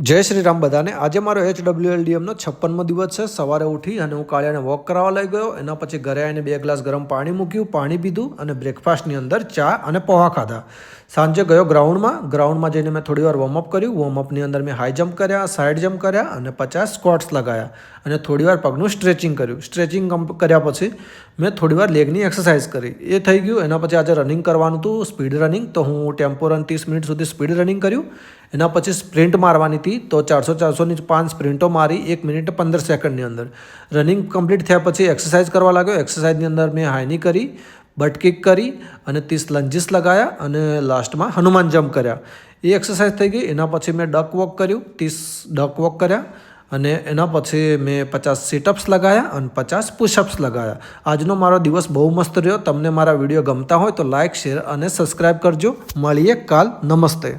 જય શ્રી રામ બધાને। આજે મારો HWLDMનો 56મો દિવસ છે। સવારે ઉઠી અને હું કાળિયાને વોક કરાવવા લઈ ગયો। એના પછી ઘરે આવીને 2 ગ્લાસ ગરમ પાણી મૂક્યું, પાણી પીધું અને બ્રેકફાસ્ટની અંદર ચા અને પૌવા ખાધા। સાંજે ગયો ગ્રાઉન્ડમાં જઈને મેં થોડી વાર વોર્મઅપ કર્યું। વોર્મઅપની અંદર મેં હાઈ જમ્પ કર્યા, સાઇડ જમ્પ કર્યા અને 50 સ્ક્વોટ્સ લગાવ્યા અને થોડી વાર પગનું સ્ટ્રેચિંગ કર્યું। સ્ટ્રેચિંગ કર્યા પછી મેં થોડી વાર લેગની એક્સરસાઇઝ કરી। એ થઈ ગયું। એના પછી આજે રનિંગ કરવાનું હતું, સ્પીડ રનિંગ, તો હું ટેમ્પો રન 30 મિનિટ સુધી સ્પીડ રનિંગ કર્યું। એના પછી સ્પ્રિન્ટ મારવાની હતી, તો 400-400ની 5 સ્પ્રિન્ટો મારી 1 મિનિટ 15 સેકન્ડની અંદર। રનિંગ કમ્પ્લીટ થયા પછી એક્સરસાઇઝ કરવા લાગ્યો। એક્સરસાઇઝની અંદર મેં હાઈની કરી, બટ કિક કરી અને 30 લંજીસ લગાવ્યા અને લાસ્ટમાં હનુમાન જમ્પ કર્યા। એ એક્સરસાઇઝ થઈ ગઈ। એના પછી મેં ડક વોક કર્યું, 30 ડક વોક કર્યા અને એના પછી મેં 50 સિટઅપ્સ લગાવ્યા અને 50 પુશઅપ્સ લગાવ્યા। આજનો મારો દિવસ બહુ મસ્ત રહ્યો। તમને મારા વિડીયો ગમતા હોય તો લાઇક, શેર અને સબસ્ક્રાઈબ કરજો। મળીએ કાલ। નમસ્તે।